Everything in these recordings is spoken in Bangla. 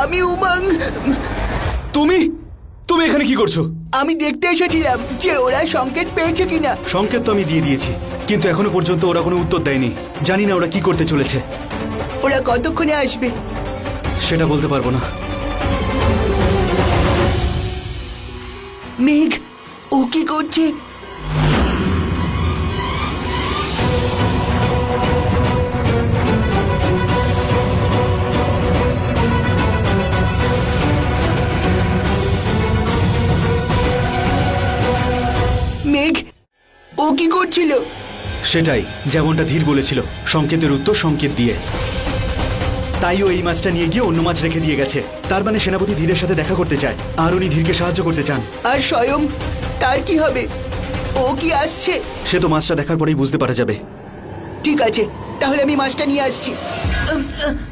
আমি উমং। তুমি তুমি এখানে কি করছো? আমি দেখতে এসেছিলাম যে ওরা সংকেত পেয়েছে কিনা। সংকেত তো আমি দিয়ে দিয়েছি, কিন্তু এখনো পর্যন্ত ওরা কোনো উত্তর দেয়নি। জানি না ওরা কি করতে চলেছে। ওরা কতক্ষণে আসবে সেটা বলতে পারবো না। মেঘ, ও কি করছে? মেঘ, ও কি করছিল? সেটাই, যেমনটা ধীর বলেছিল, সংকেতের উত্তর সংকেত দিয়ে। তাই ও এই মাছটা নিয়ে গিয়ে অন্য মাছ রেখে দিয়ে গেছে। তার মানে সেনাপতি ধীরের সাথে দেখা করতে চায়, আর উনি ধীরকে সাহায্য করতে চান। আর স্বয়ং তার কি হবে? ও কি আসছে? সে তো মাছটা দেখার পরেই বুঝতে পারা যাবে। ঠিক আছে, তাহলে আমি মাছটা নিয়ে আসছি।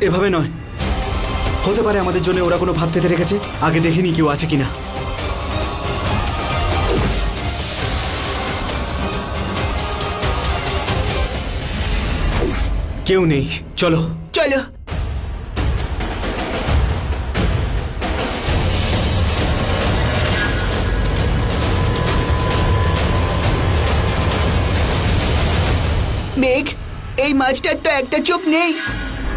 এভাবে নয়, হতে পারে আমাদের জন্য ওরা কোনো ভাত পেতে রেখেছে। আগে দেখিনি কেউ আছে কিনা। কেউ নেই, চলো চলো। মেঘ, এই মাছটার তো একটা চোখ নেই।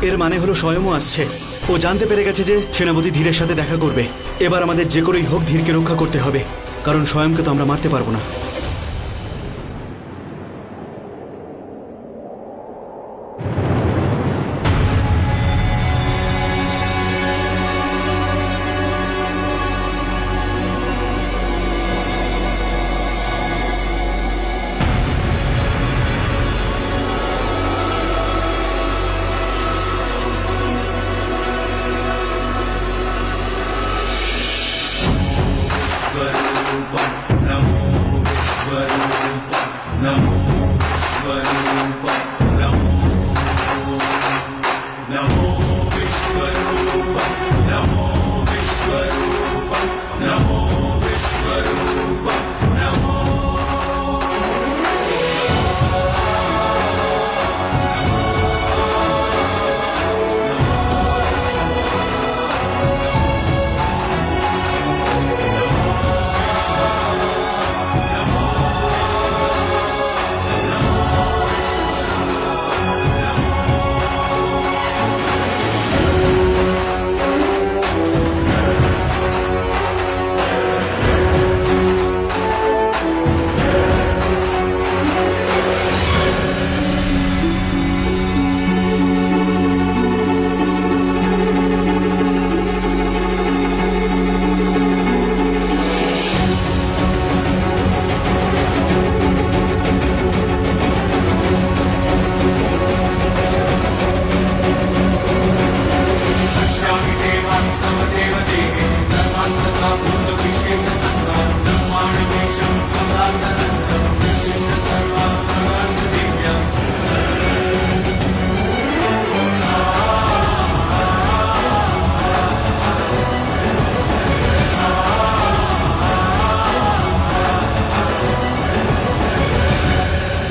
এর মানে হলো স্বয়ংও আসছে। ও জানতে পেরে গেছে যে সেনাপতি ধীরের সাথে দেখা করবে। এবার আমাদের যে করেই হোক ধীরকে রক্ষা করতে হবে, কারণ স্বয়ংকে তো আমরা মারতে পারবো না।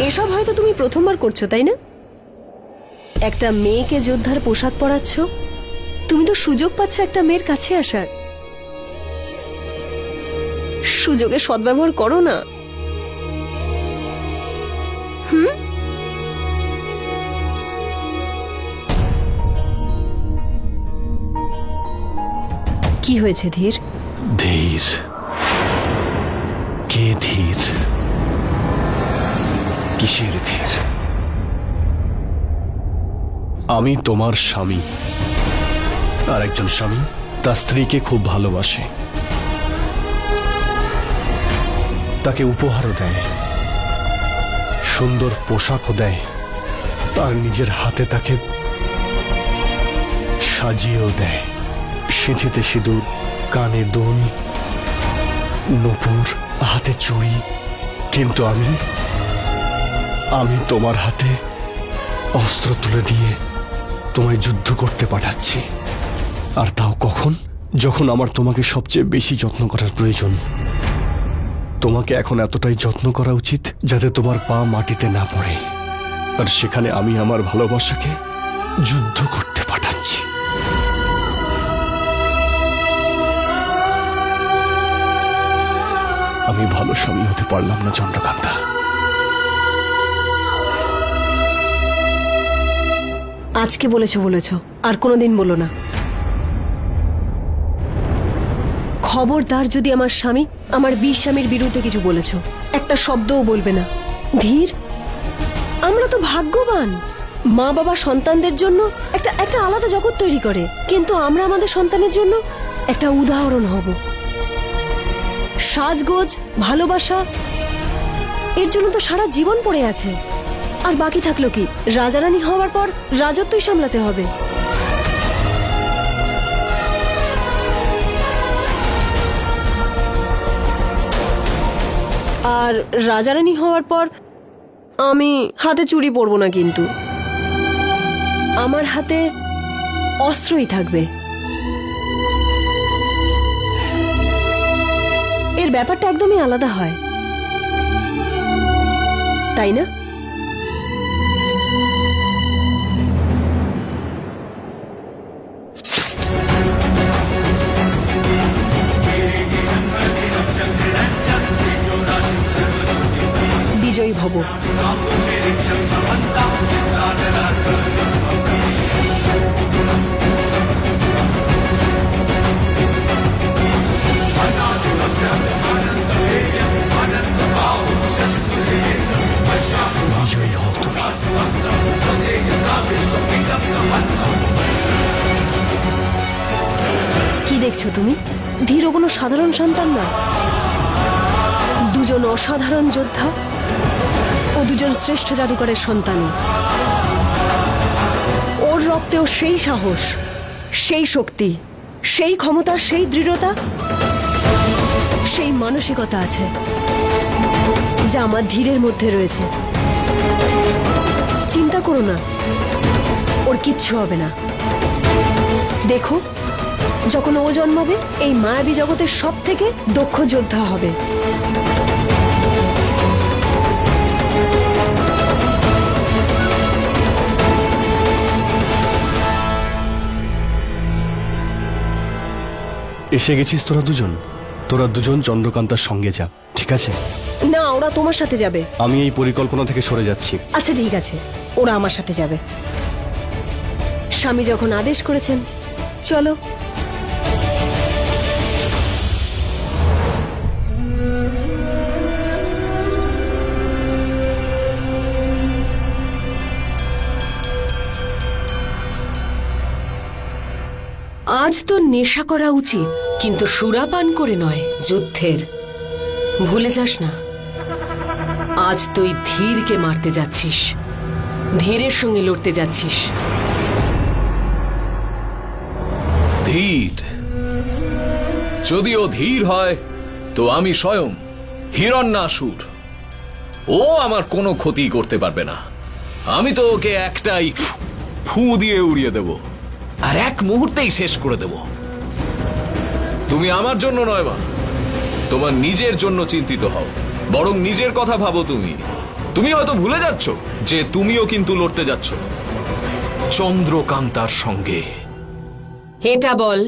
এসব হয়তো তুমি প্রথমবার করছো, তাই না? একটা মেয়েকে যোদ্ধার পোশাক পরাচ্ছ। তুমি তো সুযোগ পাচ্ছ একটা মেয়ের কাছে আসার। সুযোগের সদ্ব্যবহার করো না। কি হয়েছে ধীর? ধীর? কে ধীর? কিসের ধীর? আমি তোমার স্বামী, আর একজন স্বামী তার স্ত্রীকে খুব ভালোবাসে, তাকে উপহারও দেয়, সুন্দর পোশাকও দেয়, তার নিজের হাতে তাকে সাজিয়েও দেয়। সিঁথিতে সিঁদুর, কানে দুল, নূপুর, হাতে চুড়ি। কিন্তু আমি তোমার হাতে অস্ত্র তুলে দিয়ে তোমায় যুদ্ধ করতে পাঠাচ্ছি। আর তাও কখন? যখন আমার তোমাকে সবচেয়ে বেশি যত্ন করার প্রয়োজন। তোমাকে এখন এতটাই যত্ন করা উচিত যাতে তোমার পা মাটিতে না পড়ে। আর সেখানে আমি আমার ভালোবাসাকে যুদ্ধ করতে পাঠাচ্ছি। আমি ভালো স্বামী হতে পারলাম না চন্দ্রকান্তা। আজকে বলেছো, আর কোনোদিন বলো না। খবরদার যদি আমার স্বামী আমার বীর স্বামীর বিরুদ্ধে কিছু বলেছো, একটা শব্দও বলবে না। ধীর, আমরা তো ভাগ্যবান। মা বাবা সন্তানদের জন্য একটা আলাদা জগৎ তৈরি করে, কিন্তু আমরা আমাদের সন্তানের জন্য একটা উদাহরণ হব। সাজগোজ, ভালোবাসা, এর জন্য তো সারা জীবন পড়ে আছে। আর বাকি থাকলো কি? রাজারানী হওয়ার পর রাজত্বই সামলাতে হবে। আর রাজারানী হওয়ার পর আমি হাতে চুড়ি পরবো না, কিন্তু আমার হাতে অস্ত্রই থাকবে। এর ব্যাপারটা একদমই আলাদা হয়, তাই না? বিজয়ী ভব। বিজয়ী হও তুমি। কি দেখছো তুমি? ধীর কোনো সাধারণ সন্তান না, দুজন অসাধারণ যোদ্ধা ও দুজন শ্রেষ্ঠ জাদুকরের সন্তান। ওর রক্তেও সেই সাহস, সেই শক্তি, সেই ক্ষমতা, সেই দৃঢ়তা, সেই মানসিকতা আছে যা আমার ধীরের মধ্যে রয়েছে। চিন্তা করো না, ওর কিচ্ছু হবে না। দেখো, যখন ও জন্মাবে এই মায়াবী জগতের সব থেকে দক্ষ যোদ্ধা হবে। এসে গেছিস তোরা দুজন চন্দ্রকান্তার সঙ্গে যা, ঠিক আছে? না, ওরা তোমার সাথে যাবে। আমি এই পরিকল্পনা থেকে সরে যাচ্ছি। আচ্ছা ঠিক আছে, ওরা আমার সাথে যাবে। স্বামী যখন আদেশ করেছেন, চলো। আজ তো নেশা করা উচিত, কিন্তু সুরাপান করে নয়, যুদ্ধের। ভুলে যাস না, আজ তুই ধীরকে মারতে যাচ্ছিস, ধীরের সঙ্গে লড়তে যাচ্ছিস। ধীর? যদি ও ধীর হয় তো আমি স্বয়ং হিরণ্যাসুর। ও আমার কোনো ক্ষতি করতে পারবে না। আমি তো ওকে একটাই ফু দিয়ে উড়িয়ে দেব, আর এক মুহূর্তেই শেষ করে দেব। তুমি আমার জন্য নয় মা, তোমার নিজের জন্য চিন্তিত হও, বরং নিজের কথা ভাবো। তুমি হয়তো ভুলে যাচ্ছ যে তুমিও কিন্তু লড়তে যাচ্ছ চন্দ্রকান্তার সঙ্গে। এটা বল,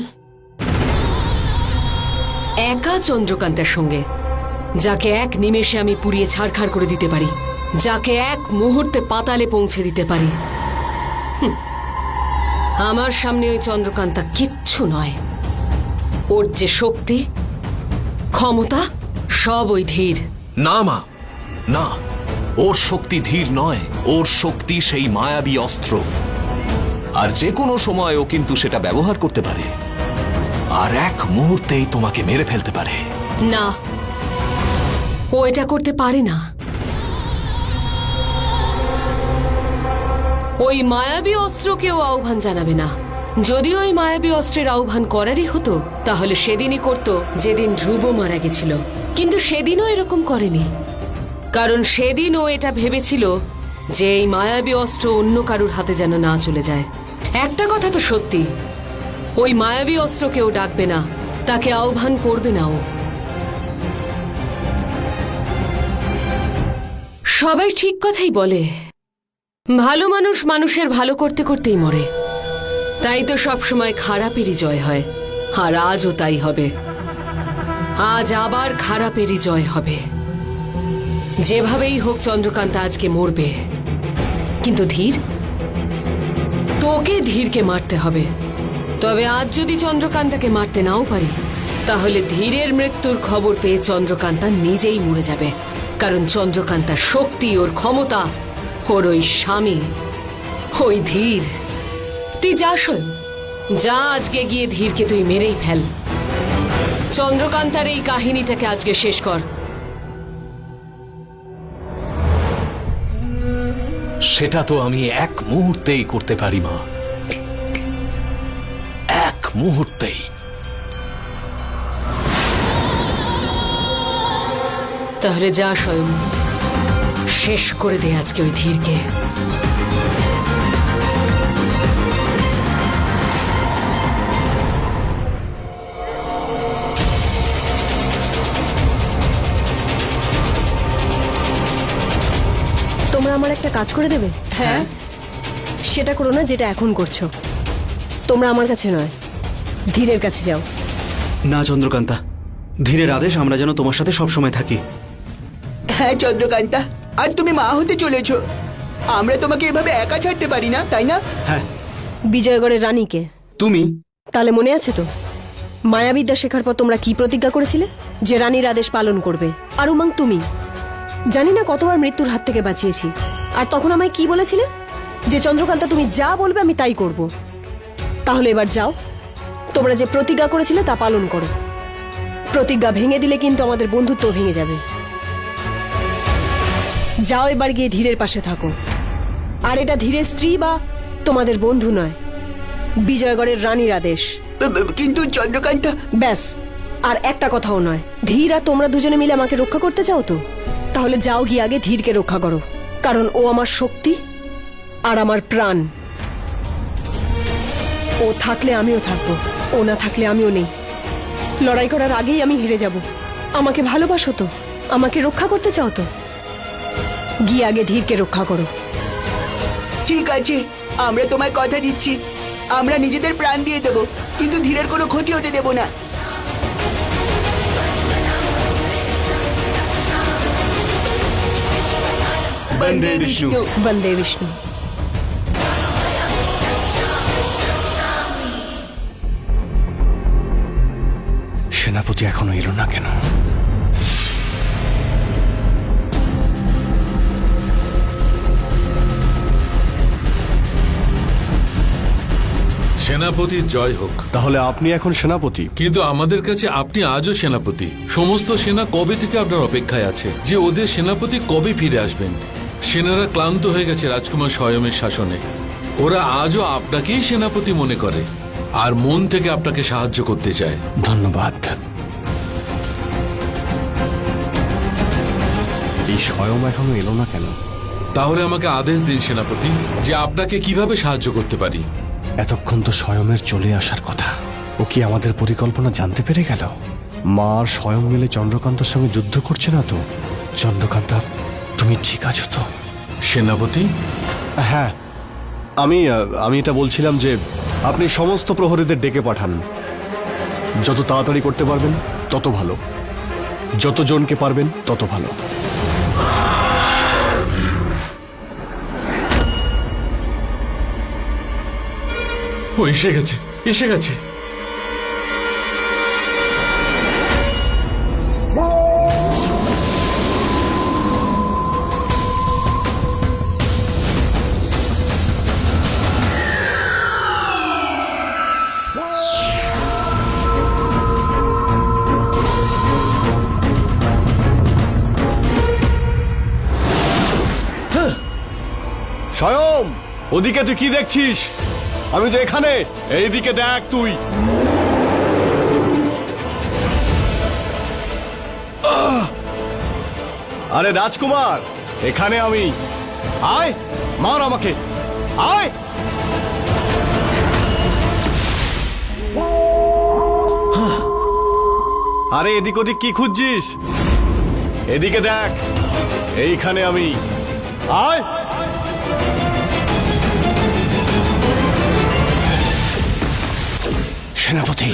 একা চন্দ্রকান্তার সঙ্গে, যাকে এক নিমেষে আমি পুড়িয়ে ছারখার করে দিতে পারি, যাকে এক মুহূর্তে পাতালে পৌঁছে দিতে পারি। আমার সামনে ওই চন্দ্রকান্তা কিচ্ছু নয়। ওর যে শক্তি, ক্ষমতা, সব ওই ধীর। না মা, না, ওর শক্তি ধীর নয়, ওর শক্তি সেই মায়াবী অস্ত্র। আর যে কোনো সময় ও কিন্তু সেটা ব্যবহার করতে পারে, আর এক মুহূর্তেই তোমাকে মেরে ফেলতে পারে। না, ও এটা করতে পারে না। ওই মায়াবী অস্ত্রকেও আহ্বান জানাবে না। যদি ওই মায়াবী অস্ত্রের আহ্বান করারই হতো, তাহলে সেদিনই করত যেদিন ধ্রুব মারা গেছিল। কিন্তু সেদিনও এরকম করেনি, কারণ সেদিন ও এটা ভেবেছিল যে এই মায়াবী অস্ত্র অন্য কারুর হাতে যেন না চলে যায়। একটা কথা তো সত্যি, ওই মায়াবী অস্ত্রকেও ডাকবে না, তাকে আহ্বান করবে না ও। সবাই ঠিক কথাই বলে, ভালো মানুষ মানুষের ভালো করতে করতেই মরে। তাই তো সবসময় খারাপেরই জয় হয়, আর আজও তাই হবে। আজ আবার খারাপেরই জয় হবে। যেভাবেই হোক চন্দ্রকান্ত আজকে মরবে, কিন্তু ধীর, তোকে ধীরকে মারতে হবে। তবে আজ যদি চন্দ্রকান্তাকে মারতে নাও পারি, তাহলে ধীরের মৃত্যুর খবর পেয়ে চন্দ্রকান্তা নিজেই মরে যাবে। কারণ চন্দ্রকান্তার শক্তি, ওর ক্ষমতা, ওর ওই স্বামী, ওই ধীর। তুই যা শোন, যা আজকে গিয়ে ধীরকে তুই মেরেই ফেল। চন্দ্রকান্তার এই কাহিনীটাকে আজকে শেষ কর। সেটা তো আমি এক মুহূর্তেই করতে পারি মা, এক মুহূর্তেই। তাহলে যা স্বয়ং, শেষ করে দে আজকে ওই ধীরকে। তোমরা আমার একটা কাজ করে দেবে? হ্যাঁ, সেটা করো না যেটা এখন করছো। তোমরা আমার কাছে নয়, ধীরের কাছে যাও। না চন্দ্রকান্তা, ধীরের আদেশ আমরা যেন তোমার সাথে সবসময় থাকি। হ্যাঁ চন্দ্রকান্তা, আর তুমি মা হতে চলেছো। আমরা তোমাকে এভাবে একা ছাড়তে পারি না, তাই না? হ্যাঁ, বিজয়গড়ের রানীকে। তুমি তাহলে মনে আছে তো, মায়াবিদ্যা শেখার পর তোমরা কি প্রতিজ্ঞা করেছিলে? যে রানীর আদেশ পালন করবে। আর উমাং তুমি, জানি না কতবার মৃত্যুর হাত থেকে বাঁচিয়েছি। আর তখন আমায় কি বলেছিলে? যে চন্দ্রকান্তা তুমি যা বলবে আমি তাই করব। তাহলে এবার যাও, তোমরা যে প্রতিজ্ঞা করেছিলে তা পালন করো। প্রতিজ্ঞা ভেঙে দিলে কিন্তু আমাদের বন্ধুত্ব ভেঙে যাবে। যাও এবার গিয়ে ধীরের পাশে থাকো। আর এটা ধীরের স্ত্রী বা তোমাদের বন্ধু নয়, বিজয়গড়ের রানীর আদেশ। কিন্তু চন্দ্রকান্তা, ব্যাস, আর একটা কথাও নয়। ধীর আর তোমরা দুজনে মিলে আমাকে রক্ষা করতে চাও তো? তাহলে যাও গিয়ে আগে ধীরকে রক্ষা করো, কারণ ও আমার শক্তি আর আমার প্রাণ। ও থাকলে আমিও থাকবো, ও না থাকলে আমিও নেই। লড়াই করার আগেই আমি হেরে যাব। আমাকে ভালোবাসো তো? আমাকে রক্ষা করতে চাও তো? গিয়ে আগে ধীরকে রক্ষা করো। ঠিক আছে, আমরা তোমায় কথা দিচ্ছি, আমরা নিজেদের প্রাণ দিয়ে দেবো, কিন্তু ধীরের কোনো ক্ষতি হতে দেব না। বন্দে বিষ্ণু। বন্দে বিষ্ণু। সেনাপতি এখনো এলো না কেন? সেনাপতির জয় হোক। তাহলে আপনি এখন সেনাপতি? কিন্তু আমাদের কাছে আপনি আজও সেনাপতি। সমস্ত সেনা কবে থেকে আপনার অপেক্ষায় আছে যে ওদের সেনাপতি কবে ফিরে আসবেন। সেনারা ক্লান্ত হয়ে গেছে রাজকুমার স্বয়মের শাসনে। ওরা আজও আপনাকেই সেনাপতি মনে করে আর মন থেকে আপনাকে সাহায্য করতে চায়। ধন্যবাদ। এই স্বয়ং এখনো এলো না কেন? তাহলে আমাকে আদেশ দিন সেনাপতি, যে আপনাকে কিভাবে সাহায্য করতে পারি। এতক্ষণ তো স্বয়মের চলে আসার কথা। ও কি আমাদের পরিকল্পনা জানতে পেরে গেল? মা আর স্বয়ং মিলে চন্দ্রকান্তার সঙ্গে যুদ্ধ করছে না তো? চন্দ্রকান্তা, তুমি ঠিক আছো তো? সেনাপতি, হ্যাঁ, আমি এটা বলছিলাম যে আপনি সমস্ত প্রহরীদের ডেকে পাঠান। যত তাড়াতাড়ি করতে পারবেন তত ভালো, যতজনকে পারবেন তত ভালো। ও এসে গেছে, এসে গেছে। স্বয়ং, ওদিকে তুই কি দেখছিস? আমি তো এখানে। এইদিকে দেখ তুই। আরে রাজকুমার, এখানে আমি। আয়, মার আমাকে, আয়। আরে এদিক ওদিক কি খুঁজছিস? এদিকে দেখ, এইখানে আমি। আয়। সেনাপতি,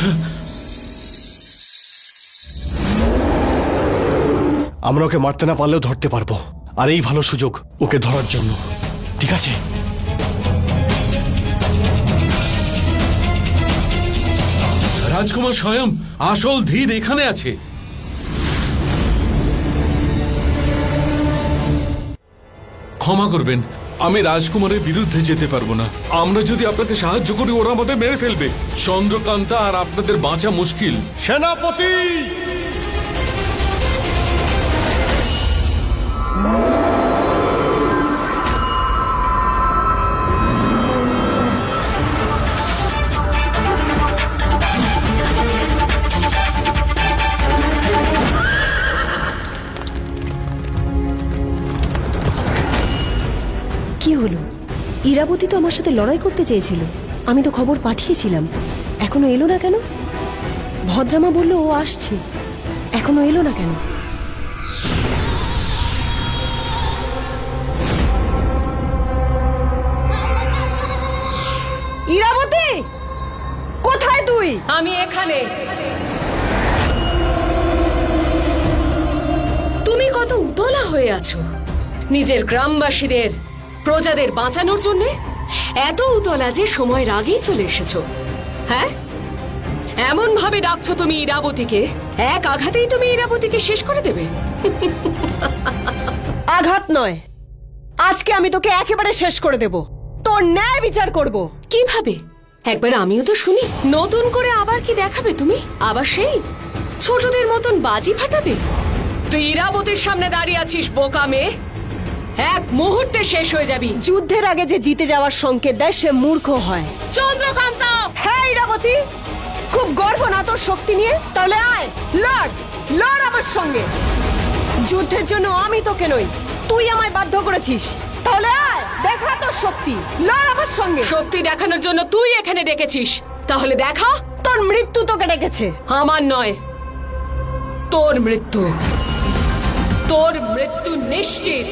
আমরা ওকে মারতে না পারলেও ধরতে পারবো, আর এই ভালো সুযোগ ওকে ধরার জন্য। ঠিক আছে? রাজকুমার স্বয়ং, আসল ধীর এখানে আছে। ক্ষমা করবেন, আমি রাজকুমারের বিরুদ্ধে যেতে পারবো না। আমরা যদি আপনাকে সাহায্য করি ওরা আমাদের মেরে ফেলবে। চন্দ্রকান্তা আর আপনাদের বাঁচা মুশকিল। সেনাপতি! কি হলো? ইরাবতী তো আমার সাথে লড়াই করতে চেয়েছিল, আমি তো খবর পাঠিয়েছিলাম, এখনো এলো না কেন? ভদ্রামা বলল ও আসছে, এখনো এলো না কেন? ইরাবতী, কোথায় তুই? আমি এখানে। তুমি কত উতলা হয়ে আছো নিজের গ্রামবাসীদের, প্রজাদের বাঁচানোর জন্য। এত উতলা যে সময়ের আগেই চলে এসেছো। হ্যাঁ, এমন ভাবে ডাকছো তুমি ইরাবতীকে, এক আঘাতেই তুমি ইরাবতীকে শেষ করে দেবে। আঘাত নয়, আজকে আমি তোকে একেবারে শেষ করে দেব, তোর ন্যায় বিচার করব। কিভাবে? একবার আমিও তো শুনি। নতুন করে আবার কি দেখাবে তুমি? আবার সেই ছোটদের মতন বাজি ফাটাবে? তুই ইরাবতীর সামনে দাঁড়িয়ে আছিস বোকা মেয়ে, এক মুহূর্তে শেষ হয়ে যাবি। যুদ্ধের আগে যে জিতে যাওয়ার সংকেত দেয় সে মূর্খ হয়। চন্দ্রকান্তা! হ্যাঁ ইরাবতী, খুব গর্ব না তোর শক্তি নিয়ে? তাহলে আয়, লড়, লড় আমার সঙ্গে। যুদ্ধের জন্য আমি তোকে নই, তুই আমায় বাধ্য করেছিস। তাহলে আয়, দেখা তোর শক্তি, লড় আমার সঙ্গে। শক্তি দেখানোর জন্য তুই এখানে ডেকেছিস, তাহলে দেখা। তোর মৃত্যু তোকে ডেকেছে। আমার নয়, তোর মৃত্যু। তোর মৃত্যু নিশ্চিত।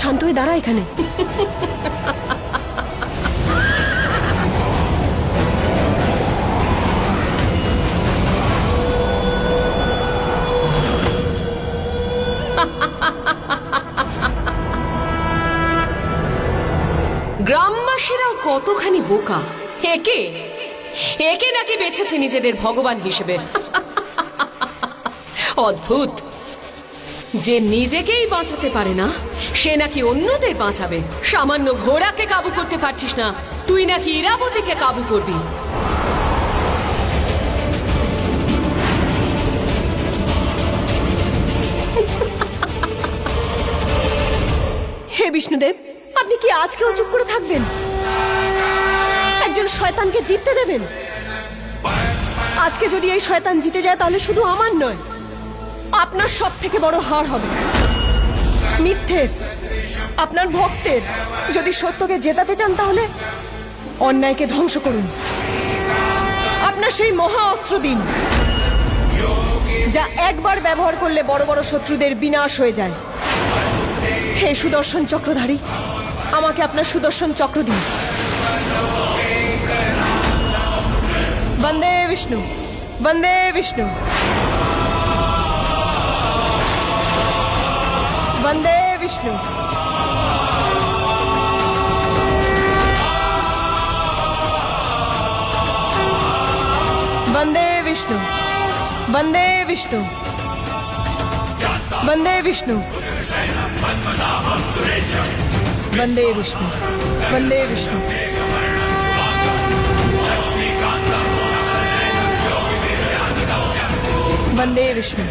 শান্ত হয়ে দাঁড়া এখানে। গ্রামবাসীরাও কতখানি বোকা। একে একে নাকি বেছেছে নিজেদের ভগবান হিসেবে। অদ্ভুত, যে নিজেকেই বাঁচাতে পারে না সে নাকি অন্যদের বাঁচাবে। সামান্য ঘোড়াকে কাবু করতে পারছিস না, তুই নাকি ইরাবতীকে কাবু করবি। হে বিষ্ণুদেব, আপনি কি আজকেও চুপ করে থাকবেন? একজন শয়তানকে জিততে দেবেন? আজকে যদি এই শয়তান জিতে যায় তাহলে শুধু আমার নয়, আপনার সব থেকে বড় হার হবে। মিথ্যে আপনার ভক্তের। যদি সত্যকে জেতাতে চান তাহলে অন্যায়কে ধ্বংস করুন। আপনার সেই মহা অস্ত্র দিন, যা একবার ব্যবহার করলে বড় বড় শত্রুদের বিনাশ হয়ে যায়। হে সুদর্শন চক্রধারী, আমাকে আপনার সুদর্শন চক্র দিন। বন্দে বিষ্ণু, বন্দে বিষ্ণু, বন্দে বিষ্ণু। বন্দে বিষ্ণু, বন্দে বিষ্ণু, বন্দে বিষ্ণু, বন্দে বিষ্ণু, বন্দে বিষ্ণু। বন্দে বিষ্ণু।